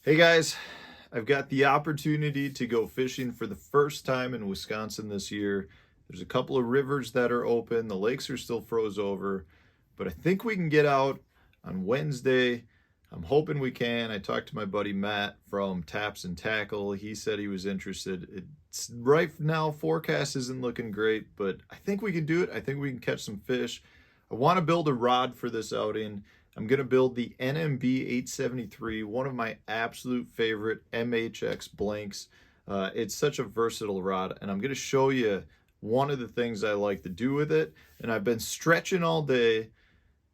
Hey guys, I've got the opportunity to go fishing for the first time in Wisconsin this year. There's a couple of rivers that are open, the lakes are still froze over, but I think we can get out on Wednesday. I'm hoping we can. I talked to my buddy Matt from Taps and Tackle. He said he was interested. It's right now, forecast isn't looking great, but I think we can do it. I think we can catch some fish. I want to build a rod for this outing. I'm going to build the NMB-873, one of my absolute favorite MHX blanks. It's such a versatile rod, and I'm going to show you one of the things I like to do with it. And I've been stretching all day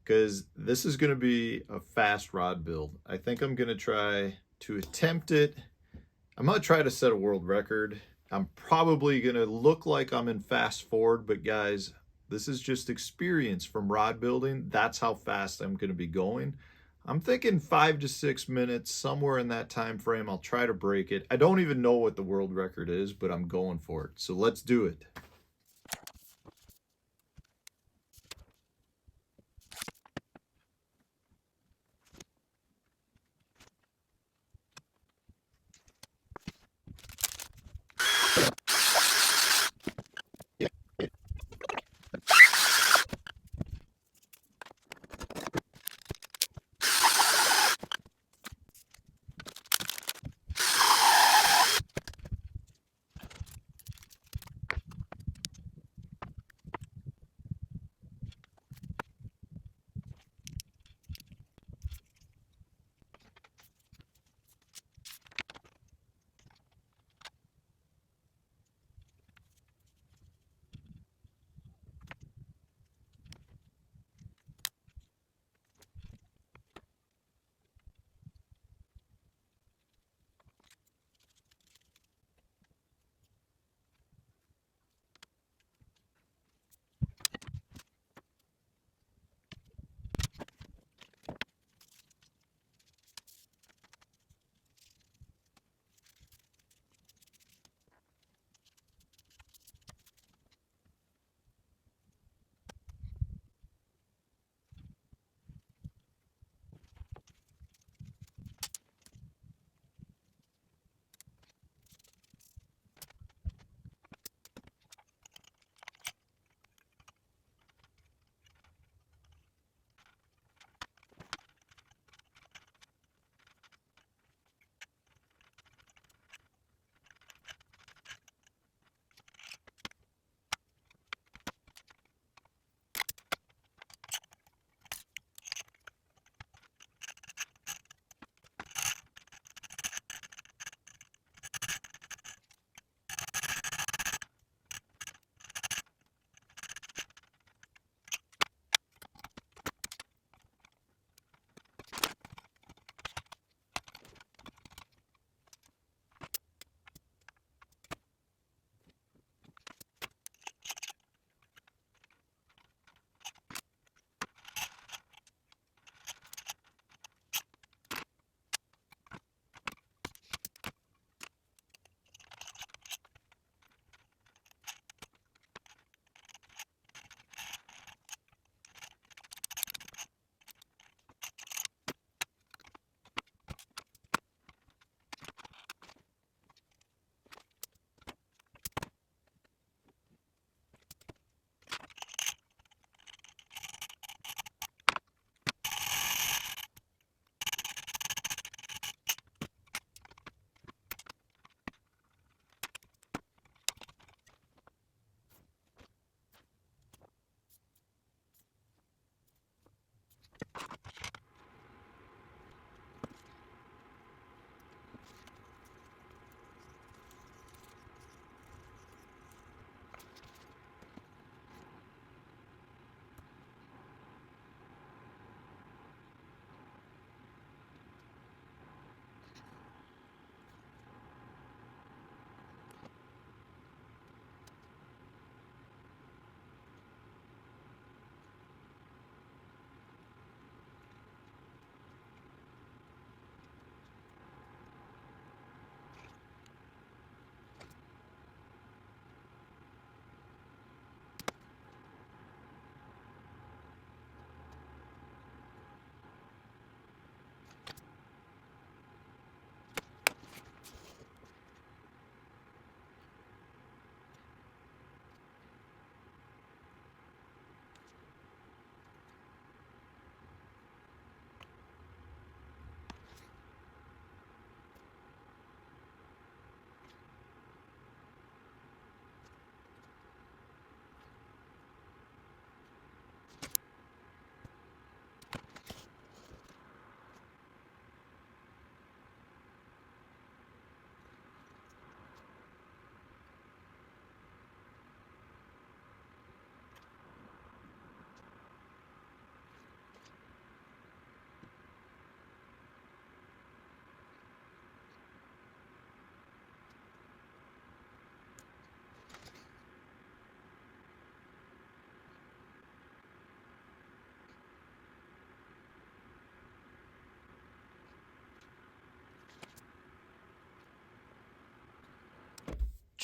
because this is going to be a fast rod build. I think I'm going to try to attempt it. I'm going to try to set a world record. I'm probably going to look like I'm in fast forward, but guys, this is just experience from rod building. That's how fast I'm going to be going. I'm thinking 5 to 6 minutes, somewhere in that time frame. I'll try to break it. I don't even know what the world record is, but I'm going for it. So let's do it.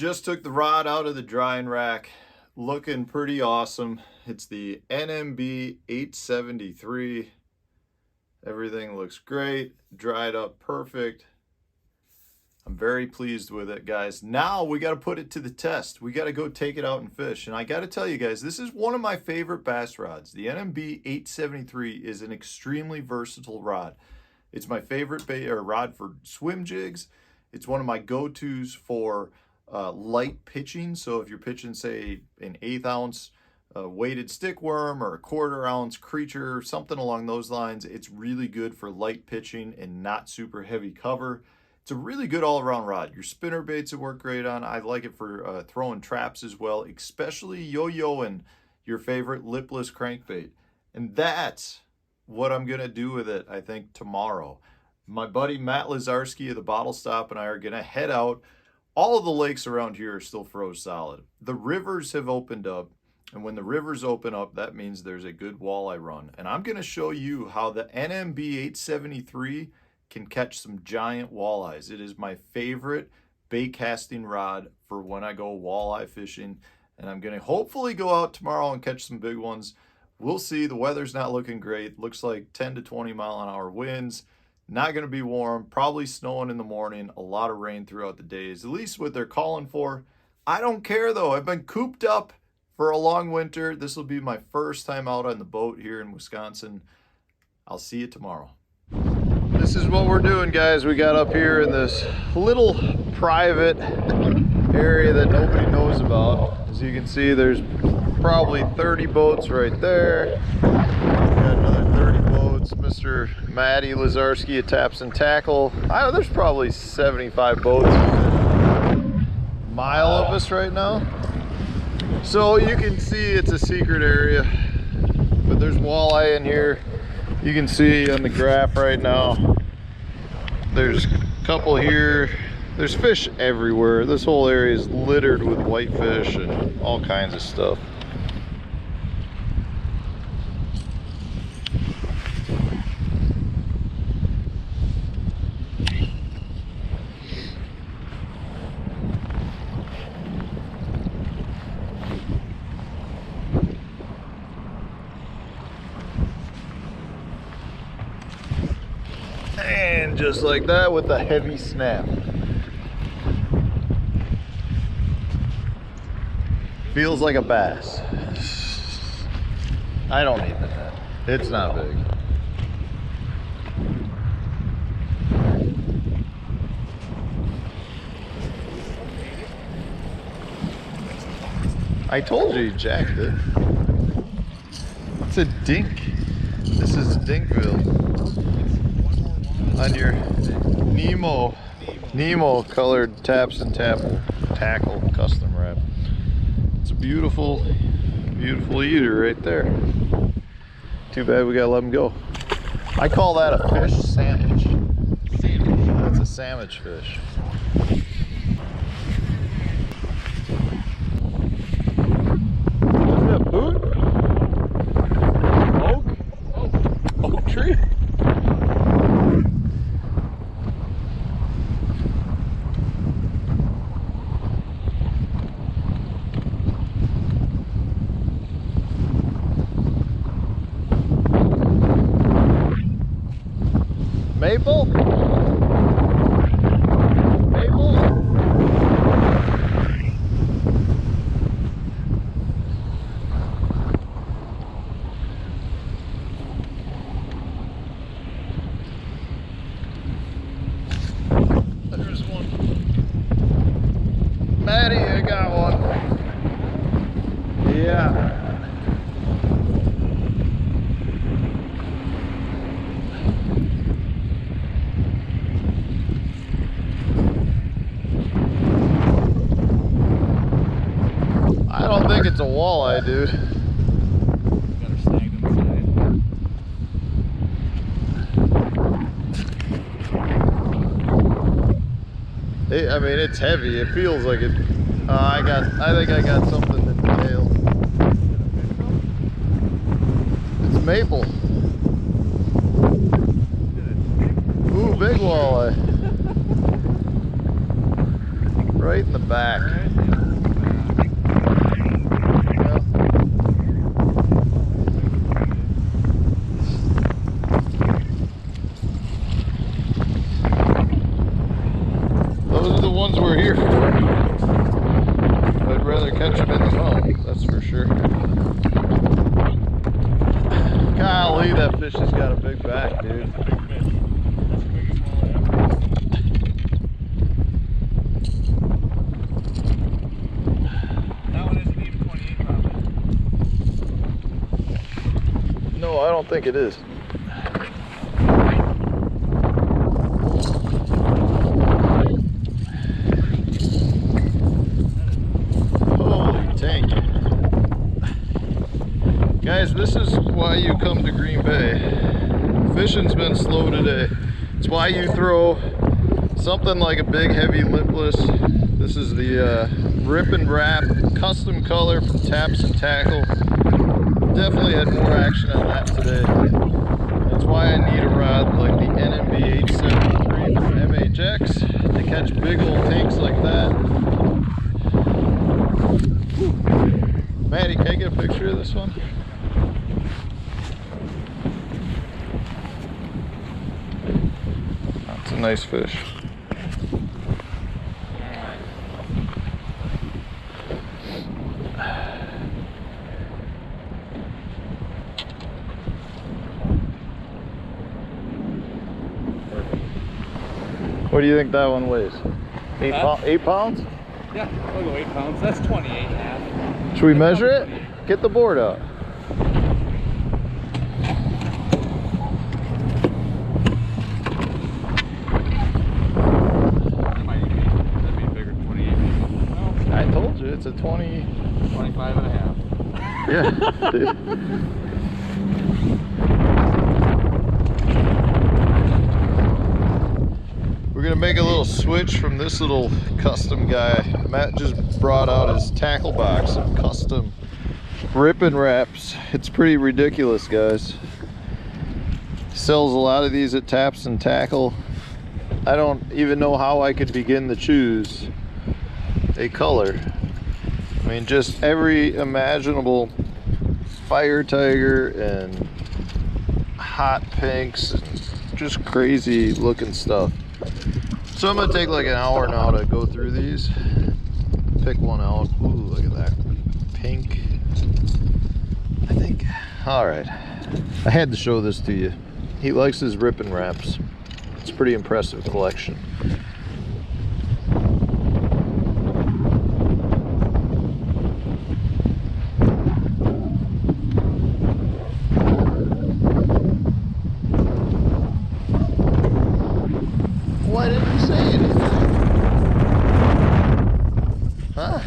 Just took the rod out of the drying rack, looking pretty awesome. It's the NMB-873. Everything looks great, dried up perfect. I'm very pleased with it, guys. Now we got to put it to the test. We got to go take it out and fish. And I got to tell you guys, this is one of my favorite bass rods. The NMB-873 is an extremely versatile rod. It's my favorite rod for swim jigs. It's one of my go-tos for light pitching. So if you're pitching, say, an 1/8 ounce weighted stick worm or a 1/4 ounce creature, something along those lines, it's really good for light pitching and not super heavy cover. It's a really good all-around rod. Your spinner baits would work great on. I like it for throwing traps as well, especially yo-yoing your favorite lipless crankbait. And that's what I'm going to do with it, I think, tomorrow. My buddy Matt Lazarski of the Bottle Stop and I are going to head out. All of the lakes around here are still froze solid. The rivers have opened up, and when the rivers open up, that means there's a good walleye run. And I'm going to show you how the NMB-873 can catch some giant walleyes. It is my favorite bait casting rod for when I go walleye fishing, and I'm going to hopefully go out tomorrow and catch some big ones. We'll see. The weather's not looking great. Looks like 10 to 20 mile-an-hour winds. Not going to be warm. Probably snowing in the morning. A lot of rain throughout the days. At least what they're calling for. I don't care though. I've been cooped up for a long winter. This will be my first time out on the boat here in Wisconsin. I'll see you tomorrow. This is what we're doing, guys. We got up here in this little private area that nobody knows about. As you can see, there's probably 30 boats right there. Got another 30 boats. Mr. Matty Lazarski at Taps and Tackle. There's probably 75 boats within a mile of us right now. So you can see it's a secret area, but there's walleye in here. You can see on the graph right now, there's a couple here. There's fish everywhere. This whole area is littered with whitefish and all kinds of stuff. And just like that with a heavy snap. Feels like a bass. I don't need that. It's not big. I told you jacked it. It's a dink. This is Dinkville. On your Nemo colored Taps and Tackle custom wrap. It's a beautiful eater right there. Too bad we gotta let him go. I call that a fish sandwich. That's a sandwich fish. Is that a boot? Oak tree? Maple? Maple? There's one. Maddie, I got one. Yeah. I don't think it's a walleye, dude. Got her snagged inside. I mean, it's heavy. It feels like it. I think I got something in the tail. It's maple. Ooh, big walleye. Right in the back. Those are the ones we're here for. I'd rather catch them in the mouth, that's for sure. Golly, that fish has got a big back, dude. That one isn't even 28 probably. No, I don't think it is. Guys, this is why you come to Green Bay. Fishing's been slow today. It's why you throw something like a big heavy lipless. This is the Rip and Wrap custom color from Taps and Tackle. Definitely had more action on that today. That's why I need a rod like the NMB-873 from MHX to catch big old tanks like that. Whew. Maddie, can I get a picture of this one? That's a nice fish. What do you think that one weighs? 8 pounds? Yeah, I'll go 8 pounds. That's 28.5. Should we measure it? Get the board out. That'd be bigger than 28. No. I told you, it's a 20. 25 and a half. Yeah. Dude. We're gonna make a little switch from this little custom guy. Matt just brought out his tackle box of custom Rip and Wraps. It's pretty ridiculous, guys. Sells a lot of these at Taps and Tackle. I don't even know how I could begin to choose a color. I mean, just every imaginable fire tiger and hot pinks and just crazy looking stuff. So I'm gonna take like an hour now to go through these. Pick one out. Ooh, look at that pink. I think, all right. I had to show this to you. He likes his Rip and Wraps. It's a pretty impressive collection. Why didn't you say anything? Huh?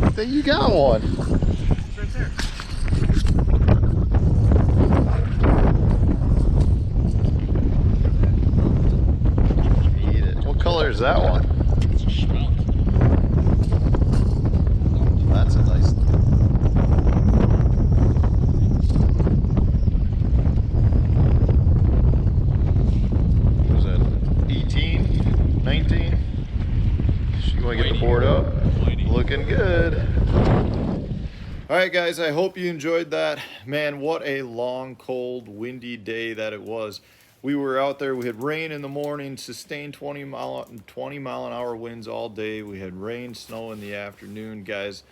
I think you got one. It's right there. Eat it. What color is that one? It's a schmelt. That's a nice one. What was that? 18? 19? You want to get the board up? Looking good. All right, guys, I hope you enjoyed that. Man, what a long, cold, windy day that it was. We were out there, we had rain in the morning, sustained 20 mile an hour winds all day. We had rain, snow in the afternoon. Guys,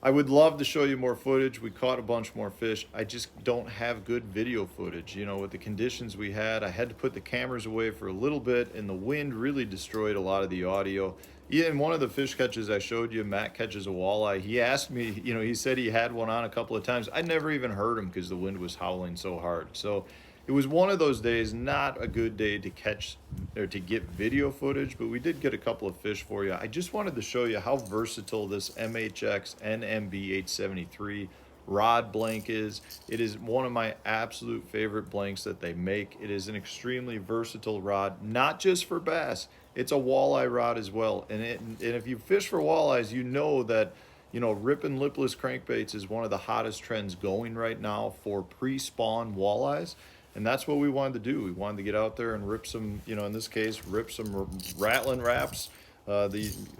I would love to show you more footage. We caught a bunch more fish. I just don't have good video footage. You know, with the conditions we had, I had to put the cameras away for a little bit, and the wind really destroyed a lot of the audio. Yeah, in one of the fish catches I showed you, Matt catches a walleye. He asked me, you know, he said he had one on a couple of times. I never even heard him because the wind was howling so hard. So it was one of those days, not a good day to catch or to get video footage, but we did get a couple of fish for you. I just wanted to show you how versatile this MHX NMB-873 rod blank is. It is one of my absolute favorite blanks that they make. It is an extremely versatile rod, not just for bass. It's a walleye rod as well. And if you fish for walleyes, you know that, you know, rip and lipless crankbaits is one of the hottest trends going right now for pre-spawn walleyes. And that's what we wanted to do. We wanted to get out there and rip some, you know, in this case, rip some rattling wraps A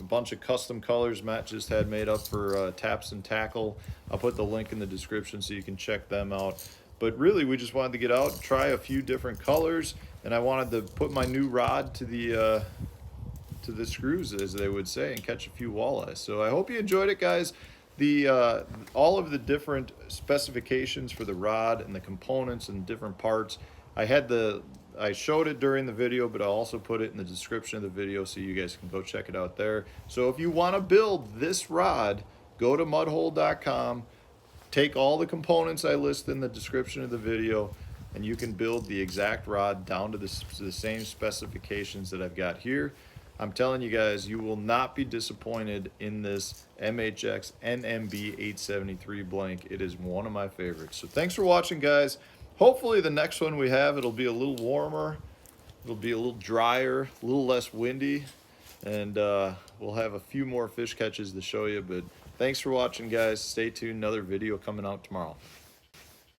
bunch of custom colors Matt just had made up for taps and tackle. I'll put the link in the description so you can check them out. But really, we just wanted to get out, try a few different colors, and I wanted to put my new rod to the screws, as they would say, and catch a few walleyes. So I hope you enjoyed it, guys. All of the different specifications for the rod and the components and different parts, I showed it during the video, but I'll also put it in the description of the video so you guys can go check it out there. So if you want to build this rod, go to mudhole.com, take all the components I list in the description of the video, and you can build the exact rod down to the same specifications that I've got here. I'm telling you guys, you will not be disappointed in this MHX NMB-873 blank. It is one of my favorites. So thanks for watching, guys. Hopefully the next one we have, it'll be a little warmer, it'll be a little drier, a little less windy, and we'll have a few more fish catches to show you. But thanks for watching, guys. Stay tuned, another video coming out tomorrow.